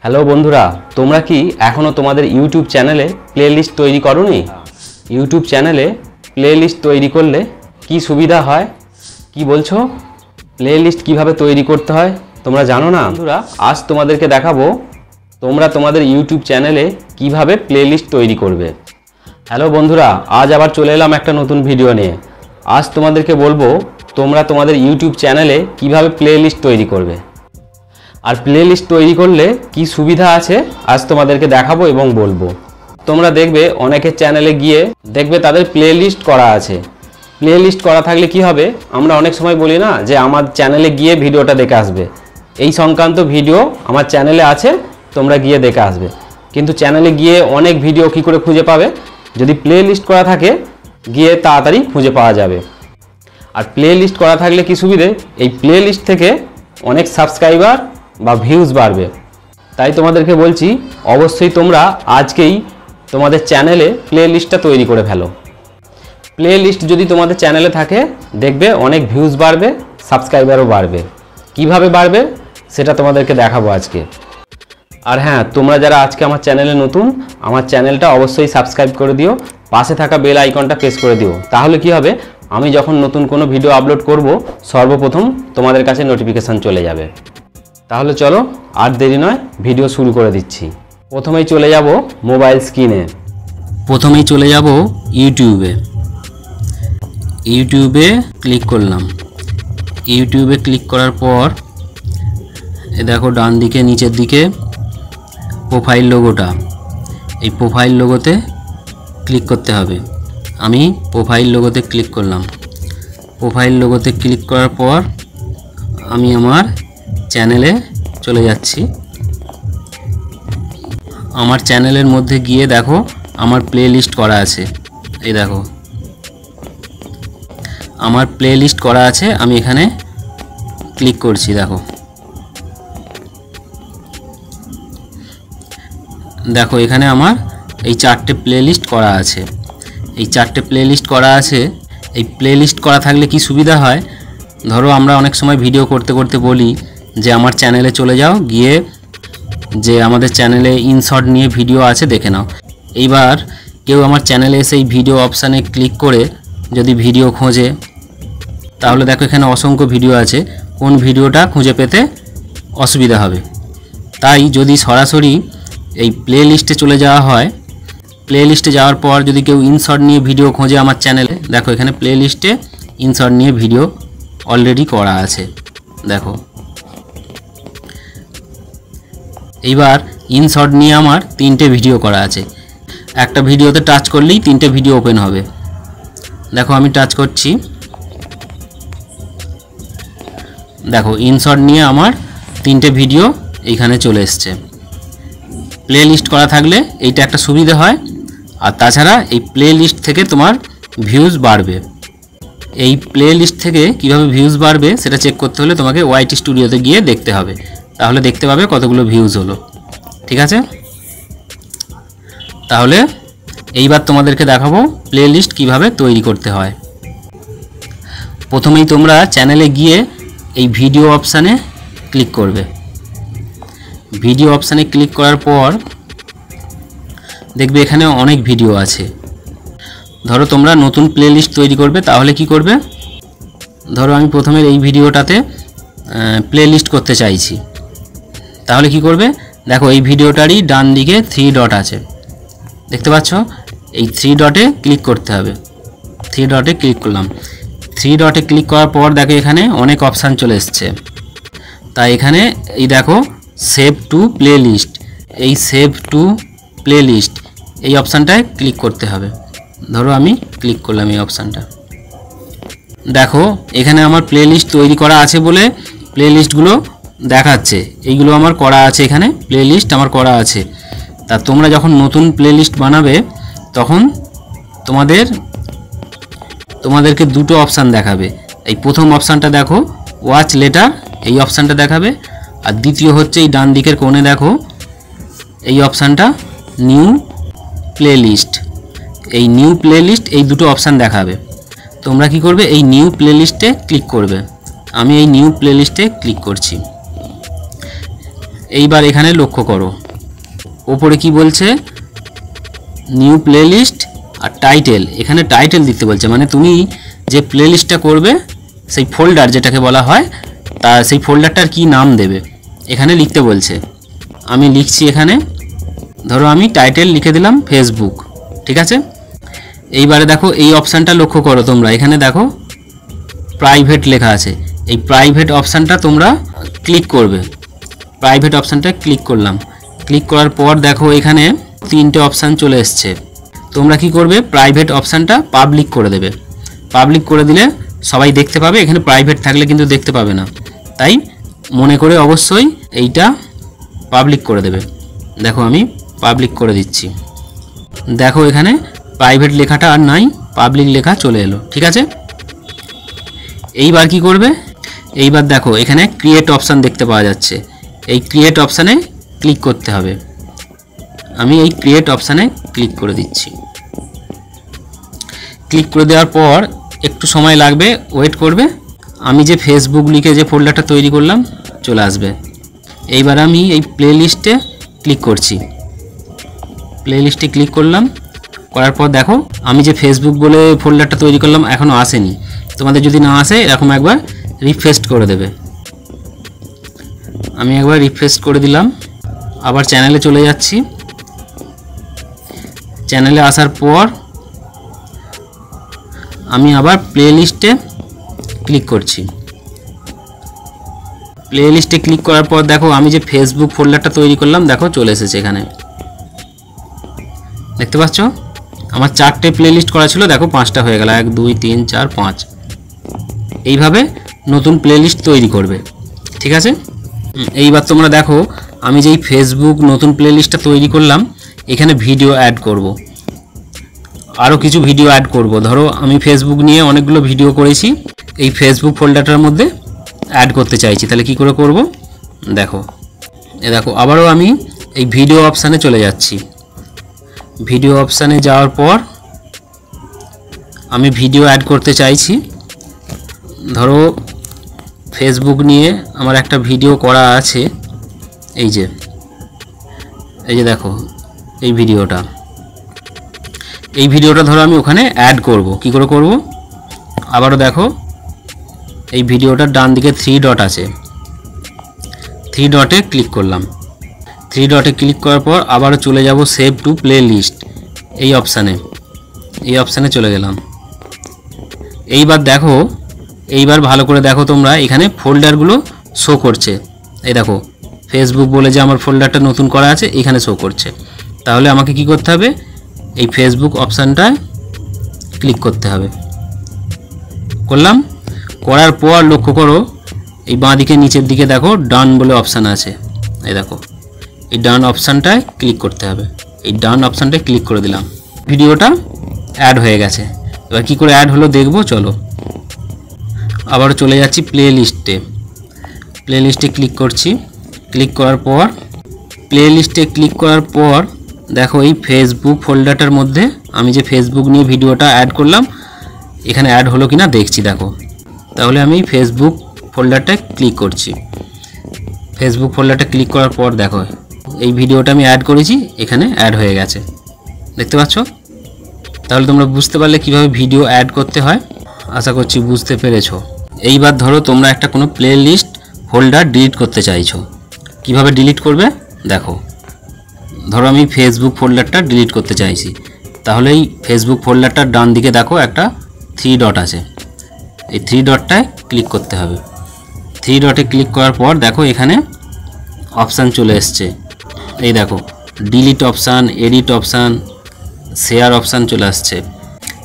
Hello বন্ধুরা, তোমরা কি এখনো তোমাদের ইউটিউব চ্যানেলে প্লেলিস্ট তৈরি করোনি? ইউটিউব চ্যানেলে প্লেলিস্ট তৈরি করলে কি সুবিধা হয়? কি বলছো? প্লেলিস্ট কিভাবে তৈরি করতে হয় তোমরা জানো না? বন্ধুরা, আজ তোমাদেরকে দেখাবো তোমরা তোমাদের ইউটিউব চ্যানেলে কিভাবে প্লেলিস্ট তৈরি করবে। হ্যালো বন্ধুরা, আজ আবার চলে এলাম একটা নতুন ভিডিও নিয়ে। আজ তোমাদেরকে বলবো তোমরা তোমাদের ইউটিউব চ্যানেলে কিভাবে প্লেলিস্ট তৈরি করবে, আর প্লেলিস্ট তৈরি করলে কি সুবিধা আছে আজ তোমাদেরকে দেখাবো এবং বলবো। তোমরা দেখবে অনেকের চ্যানেলে গিয়ে দেখবে তাদের প্লেলিস্ট করা আছে। প্লেলিস্ট করা থাকলে কি হবে, আমরা অনেক সময় বলি না যে আমার চ্যানেলে গিয়ে ভিডিওটা দেখে আসবে, এই সংক্রান্ত ভিডিও আমার চ্যানেলে আছে, তোমরা গিয়ে দেখে আসবে। কিন্তু চ্যানেলে গিয়ে অনেক ভিডিও কি করে খুঁজে পাবে? যদি প্লেলিস্ট করা থাকে গিয়ে তাড়াতাড়ি খুঁজে পাওয়া যাবে। আর প্লেলিস্ট করা থাকলে কি সুবিধে, এই প্লেলিস্ট থেকে অনেক সাবস্ক্রাইবার বা ভিউজ বাড়বে। তাই তোমাদেরকে বলছি অবশ্যই তোমরা আজকেই তোমাদের চ্যানেলে প্লেলিস্টটা তৈরি করে ফেলো। প্লেলিস্ট যদি তোমাদের চ্যানেলে থাকে দেখবে অনেক ভিউজ বাড়বে, সাবস্ক্রাইবারও বাড়বে। কিভাবে বাড়বে সেটা তোমাদেরকে দেখাবো আজকে। আর হ্যাঁ, তোমরা যারা আজকে আমার চ্যানেলে নতুন, আমার চ্যানেলটা অবশ্যই সাবস্ক্রাইব করে দিও, পাশে থাকা বেল আইকনটা প্রেস করে দিও। তাহলে কি হবে, আমি যখন নতুন কোনো ভিডিও আপলোড করব সর্বপ্রথম তোমাদের কাছে নোটিফিকেশান চলে যাবে। তাহলে চলো আর দেরি নয়, ভিডিও শুরু করে দিচ্ছি। প্রথমেই চলে যাব মোবাইল স্ক্রিনে। প্রথমেই চলে যাব ইউটিউবে। ইউটিউবে ক্লিক করলাম। ইউটিউবে ক্লিক করার পর এ দেখো ডান দিকে নিচের দিকে প্রোফাইল লোগোটা, এই প্রোফাইল লোগোতে ক্লিক করতে হবে। আমি প্রোফাইল লোগোতে ক্লিক করলাম। প্রোফাইল লোগোতে ক্লিক করার পর আমি আমার চ্যানেলে চলে যাচ্ছি। আমার চ্যানেলের মধ্যে গিয়ে দেখো আমার প্লেলিস্ট করা আছে। এই দেখো আমার প্লেলিস্ট করা আছে, আমি এখানে ক্লিক করছি। দেখো দেখো এখানে আমার এই 4টে প্লেলিস্ট করা আছে। এই 4টে প্লেলিস্ট করা আছে। এই প্লেলিস্ট করা থাকলে কি সুবিধা হয়, ধরো আমরা অনেক সময় ভিডিও করতে করতে বলি যে আমার চ্যানেলে চলে যাও, গিয়ে যে আমাদের চ্যানেলে ইনশর্ট নিয়ে ভিডিও আছে দেখে নাও। এইবার কেউ আমার চ্যানেলে এসে এই ভিডিও অপশানে ক্লিক করে যদি ভিডিও খোঁজে, তাহলে দেখো এখানে অসংখ্য ভিডিও আছে, কোন ভিডিওটা খুঁজে পেতে অসুবিধা হবে। তাই যদি সরাসরি এই প্লেলিস্টে চলে যাওয়া হয়, প্লেলিস্টে যাওয়ার পর যদি কেউ ইনশর্ট নিয়ে ভিডিও খোঁজে আমার চ্যানেলে, দেখো এখানে প্লেলিস্টে ইনশর্ট নিয়ে ভিডিও অলরেডি করা আছে। দেখো এইবার ইনশর্ট নিয়ে আমার 3টে ভিডিও করা আছে। একটা ভিডিওতে টাচ করলেই 3টে ভিডিও ওপেন হবে। দেখো আমি টাচ করছি, দেখো ইনশর্ট নিয়ে আমার 3টে ভিডিও এইখানে চলে এসছে। প্লেলিস্ট করা থাকলে এইটা একটা সুবিধা হয়। আর তাছাড়া এই প্লেলিস্ট থেকে তোমার ভিউজ বাড়বে। এই প্লেলিস্ট থেকে কিভাবে ভিউজ বাড়বে সেটা চেক করতে হলে তোমাকে ওয়াইটি স্টুডিওতে গিয়ে দেখতে হবে, তাহলে দেখতে পাবে কতগুলো ভিউজ হলো। ঠিক আছে, তাহলে এইবার তোমাদেরকে দেখাবো প্লেলিস্ট কিভাবে তৈরি করতে হয়। প্রথমেই তোমরা চ্যানেলে গিয়ে এই ভিডিও অপশানে ক্লিক করবে। ভিডিও অপশানে ক্লিক করার পর দেখবে এখানে অনেক ভিডিও আছে। ধরো তোমরা নতুন প্লেলিস্ট তৈরি করবে, তাহলে কি করবে, ধরো আমি প্রথমে এই ভিডিওটাতে প্লেলিস্ট করতে চাইছি, তাহলে কি করবে, দেখো এই ভিডিওটারই ডান দিকে 3 ডট আছে, দেখতে পাচ্ছ? এই 3 ডটে ক্লিক করতে হবে। 3 ডটে ক্লিক করলাম। 3 ডটে ক্লিক করার পর দেখো এখানে অনেক অপশান চলে এসছে। তাই এখানে এই দেখো সেভ টু প্লেলিস্ট, এই সেভ টু প্লেলিস্ট এই অপশানটায় ক্লিক করতে হবে। ধরো আমি ক্লিক করলাম এই অপশানটা। দেখো এখানে আমার প্লেলিস্ট তৈরি করা আছে বলে প্লেলিস্টগুলো দেখাচ্ছে, এইগুলো আমার করা আছে, এখানে প্লেলিস্ট আমার করা আছে। তা তোমরা যখন নতুন প্লেলিস্ট বানাবে তখন তোমাদেরকে 2টো অপশান দেখাবে। এই প্রথম অপশানটা দেখো ওয়াচ লেটার, এই অপশানটা দেখাবে। আর দ্বিতীয় হচ্ছে এই ডান দিকের কোণে দেখো এই অপশানটা নিউ প্লেলিস্ট, এই নিউ প্লেলিস্ট, এই 2টো অপশান দেখাবে। তোমরা কি করবে, এই নিউ প্লেলিস্টে ক্লিক করবে। আমি এই নিউ প্লেলিস্টে ক্লিক করছি। এইবার এখানে লক্ষ্য করো, ওপরে কি বলছে, নিউ প্লেলিস্ট আর টাইটেল। এখানে টাইটেল দিতে বলছে, মানে তুমি যে প্লেলিস্টটা করবে সেই ফোল্ডার যেটাকে বলা হয়, তা সেই ফোল্ডারটার কি নাম দেবে এখানে লিখতে বলছে। আমি লিখছি এখানে, ধরো আমি টাইটেল লিখে দিলাম ফেসবুক, ঠিক আছে। এইবারে দেখো এই অপশানটা লক্ষ্য করো তোমরা, এখানে দেখো প্রাইভেট লেখা আছে। এই প্রাইভেট অপশানটা তোমরা ক্লিক করবে। প্রাইভেট অপশানটা ক্লিক করলাম। ক্লিক করার পর দেখো এখানে 3টে অপশান চলে এসছে। তোমরা কি করবে, প্রাইভেট অপশানটা পাবলিক করে দেবে। পাবলিক করে দিলে সবাই দেখতে পাবে, এখানে প্রাইভেট থাকলে কিন্তু দেখতে পাবে না, তাই মনে করে অবশ্যই এইটা পাবলিক করে দেবে। দেখো আমি পাবলিক করে দিচ্ছি। দেখো এখানে প্রাইভেট লেখাটা আর নাই, পাবলিক লেখা চলে এলো, ঠিক আছে। এইবার কি করবে, এইবার দেখো এখানে ক্রিয়েট অপশান দেখতে পাওয়া যাচ্ছে। এই ক্রিয়েট অপশানে ক্লিক করতে হবে। আমি এই ক্রিয়েট অপশানে ক্লিক করে দিচ্ছি। ক্লিক করে দেওয়ার পর একটু সময় লাগবে, ওয়েট করবে। আমি যে ফেসবুক লিখে যে ফোল্ডারটা তৈরি করলাম চলে আসবে। এইবার আমি এই প্লেলিস্টে ক্লিক করছি। প্লেলিস্টে ক্লিক করলাম, করার পর দেখো আমি যে ফেসবুক বলে ফোল্ডারটা তৈরি করলাম এখনও আসেনি। তোমাদের যদি না আসে এরকম একবার রিফ্রেশ করে দেবে। আমি একবার রিফ্রেশ করে দিলাম, আবার চ্যানেলে চলে যাচ্ছি। চ্যানেলে আসার পর আমি আবার প্লেলিস্টে ক্লিক করছি। প্লেলিস্টে ক্লিক করার পর দেখো আমি যে ফেসবুক ফোল্ডারটা তৈরি করলাম দেখো চলে এসেছে এখানে, দেখতে পাচ্ছ। আমার 4টে প্লেলিস্ট করা ছিল, দেখো 5টা হয়ে গেল, 1 2 3 4 5। এইভাবে নতুন প্লেলিস্ট তৈরি করবে, ঠিক আছে। এইবার তোমরা দেখো আমি যেই ফেসবুক নতুন প্লেলিস্টটা তৈরি করলাম এখানে ভিডিও অ্যাড করব, আরও কিছু ভিডিও অ্যাড করব। ধরো আমি ফেসবুক নিয়ে অনেকগুলো ভিডিও করেছি, এই ফেসবুক ফোল্ডারটার মধ্যে অ্যাড করতে চাইছি, তাহলে কি করে করব, দেখো দেখো আবারও আমি এই ভিডিও অপশানে চলে যাচ্ছি। ভিডিও অপশানে যাওয়ার পর আমি ভিডিও অ্যাড করতে চাইছি। ধরো ফেসবুক নিয়ে আমার একটা ভিডিও করা আছে, এই যে দেখো এই ভিডিওটা ধরো আমি ওখানে অ্যাড করব। কি করে করব, আবারও দেখো এই ভিডিওটার ডান দিকে 3 ডট আছে, 3 ডটে ক্লিক করলাম। 3 ডটে ক্লিক করার পর আবারও চলে যাব সেভ টু প্লে লিস্ট এই অপশানে চলে গেলাম। এইবার দেখো, এইবার ভালো করে দেখো তোমরা, এখানে ফোল্ডারগুলো শো করছে। এই দেখো ফেসবুক বলে যে আমার ফোল্ডারটা নতুন করা আছে এখানে শো করছে। তাহলে আমাকে কি করতে হবে, এই ফেসবুক অপশানটায় ক্লিক করতে হবে। করলাম, করার পর লক্ষ্য করো এই বাঁ দিকে নিচের দিকে দেখো ডান বলে অপশান আছে, এই দেখো এই ডান অপশানটায় ক্লিক করতে হবে। এই ডান অপশানটায় ক্লিক করে দিলাম, ভিডিওটা অ্যাড হয়ে গেছে। এবার কি করে অ্যাড হলো দেখবো, চলো। আবার চলে যাচ্ছি প্লেলিস্টে। প্লেলিস্টে ক্লিক করছি। ক্লিক করার পর প্লেলিস্টে ক্লিক করার পর দেখো এই ফেসবুক ফোল্ডারটার মধ্যে আমি যে ফেসবুক নিয়ে ভিডিওটা অ্যাড করলাম এখানে অ্যাড হলো কিনা দেখছি, দেখো। তাহলে আমি ফেসবুক ফোল্ডারটায় ক্লিক করছি। ফেসবুক ফোল্ডারটা ক্লিক করার পর দেখো এই ভিডিওটা আমি অ্যাড করেছি, এখানে অ্যাড হয়ে গেছে, দেখতে পাচ্ছ। তাহলে তোমরা বুঝতে পারলে কিভাবে ভিডিও অ্যাড করতে হয়, আশা করছি বুঝতে পেরেছো। এইবার ধরো তোমরা একটা কোনো প্লে লিস্ট ফোল্ডার ডিলিট করতে চাইছো, কিভাবে ডিলিট করবে দেখো। ধরো আমি ফেসবুক ফোল্ডারটা ডিলিট করতে চাইছি, তাহলে এই ফেসবুক ফোল্ডারটার ডান দিকে দেখো একটা 3 ডট আছে, এই 3 ডটটায় ক্লিক করতে হবে। 3 ডটে ক্লিক করার পর দেখো এখানে অপশান চলে এসছে, এই দেখো delete option, edit option, share option চলে আসছে।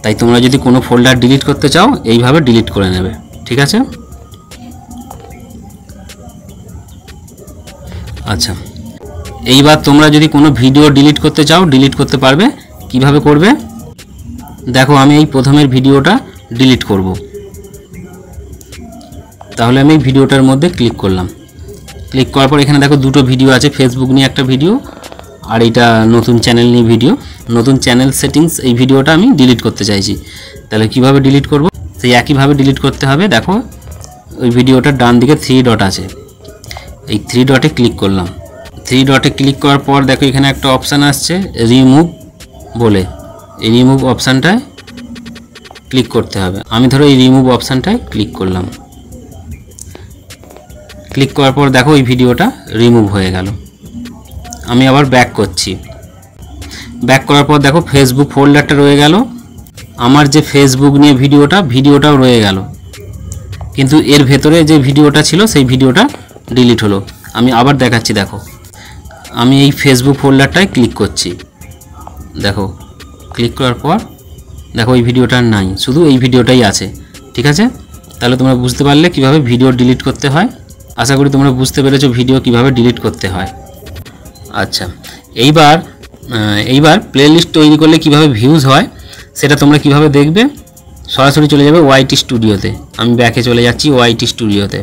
তাই তোমরা যদি কোনো ফোল্ডার ডিলিট করতে চাও এইভাবে ডিলিট করে নেবে, ঠিক আছে। আচ্ছা, এইবার তোমরা যদি কোনো ভিডিও ডিলিট করতে চাও ডিলিট করতে পারবে। কিভাবে করবে দেখো, আমি এই প্রথমের ভিডিওটা ডিলিট করব। তাহলে আমি এই ভিডিওটার মধ্যে ক্লিক করলাম। ক্লিক করার পর এখানে দেখো দুটো ভিডিও আছে, ফেসবুক নিয়ে একটা ভিডিও আর এইটা নতুন চ্যানেল নিয়ে ভিডিও। নতুন চ্যানেল সেটিংস এই ভিডিওটা আমি ডিলিট করতে চাইছি, তাহলে কিভাবে ডিলিট করব, সেই একইভাবে ডিলিট করতে হবে। দেখো ওই ভিডিওটার ডান দিকে 3 ডট আছে, এই 3 ডটে ক্লিক করলাম। থ্রি ডটে ক্লিক করার পর দেখো এখানে একটা অপশান আসছে রিমুভ বলে, এই রিমুভ অপশানটায় ক্লিক করতে হবে। আমি ধরো এই রিমুভ অপশানটায় ক্লিক করলাম। ক্লিক করার পর দেখো এই ভিডিওটা রিমুভ হয়ে গেল। আমি আবার ব্যাক করছি। ব্যাক করার পর দেখো ফেসবুক ফোল্ডারটা রয়ে গেল, আমার যে ফেসবুক নিয়ে ভিডিওটাও রয়ে গেল, কিন্তু এর ভেতরে যে ভিডিওটা ছিল সেই ভিডিওটা ডিলিট হলো। আমি আবার দেখাচ্ছি, দেখো আমি এই ফেসবুক ফোল্ডারটায় ক্লিক করছি। দেখো ক্লিক করার পর দেখো এই ভিডিওটা নাই, শুধু এই ভিডিওটাই আছে। ঠিক আছে, তাহলে তোমরা বুঝতে পারলে কিভাবে ভিডিও ডিলিট করতে হয়। আশা করি তোমরা বুঝতে পেরেছো ভিডিও কিভাবে ডিলিট করতে হয়। আচ্ছা, এইবার প্লেলিস্ট তৈরি করলে কিভাবে ভিউজ হয় সেটা তোমরা কিভাবে দেখবে। সরাসরি চলে যাবে ওয়াইটি স্টুডিওতে। আমি ব্যাকে চলে যাচ্ছি ওয়াইটি স্টুডিওতে।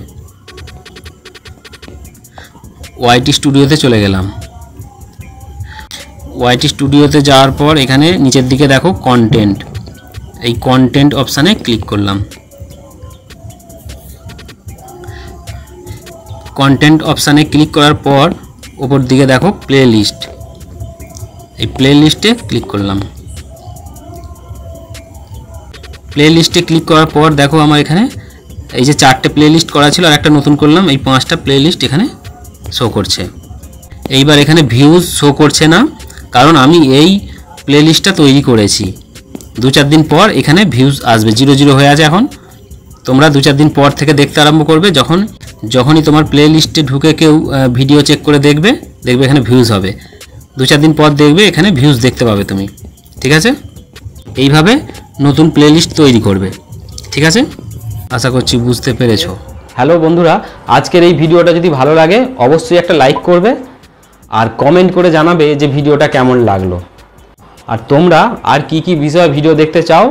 ওয়াইটি স্টুডিওতে চলে গেলাম। ওয়াইটি স্টুডিওতে যাওয়ার পর এখানে নিচের দিকে দেখো কন্টেন্ট, এই কন্টেন্ট অপশানে ক্লিক করলাম। কন্টেন্ট অপশানে ক্লিক করার পর উপর দিকে দেখো প্লেলিস্ট, এই প্লেলিস্টে ক্লিক করলাম। প্লেলিস্টে ক্লিক করার পর দেখো আমার এখানে এই যে 4টে প্লেলিস্ট করা ছিল আর একটা নতুন করলাম, এই 5টা প্লেলিস্ট এখানে শো করছে। এইবার এখানে ভিউজ শো করছে না, কারণ আমি এই প্লেলিস্টটা তৈরি করেছি। 2-4 দিন পর এখানে ভিউজ আসবে, 0 হয়ে আছে এখন। তোমরা 2-4 দিন পর থেকে দেখতে আরম্ভ করবে, যখনই তোমার প্লেলিস্টে ঢুকে কেউ ভিডিও চেক করে দেখবে এখানে ভিউজ হবে। 2-4 দিন পর দেখবে এখানে ভিউজ দেখতে পাবে তুমি। ঠিক আছে, এইভাবে নতুন প্লেলিস্ট তৈরি করবে। ঠিক আছে, আশা করছি বুঝতে পেরেছো। হ্যালো বন্ধুরা, আজকের এই ভিডিওটা যদি ভালো লাগে অবশ্যই একটা লাইক করবে আর কমেন্ট করে জানাবে যে ভিডিওটা কেমন লাগলো। আর তোমরা আর কি কি বিষয়ে ভিডিও দেখতে চাও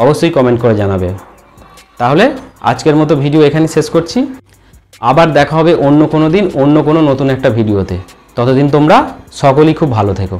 অবশ্যই কমেন্ট করে জানাবে। তাহলে আজকের মতো ভিডিও এখানে শেষ করছি। আবার দেখা হবে অন্য কোনো দিন অন্য কোনো নতুন একটা ভিডিওতে। ততদিন তোমরা সকলেই খুব ভালো থেকো।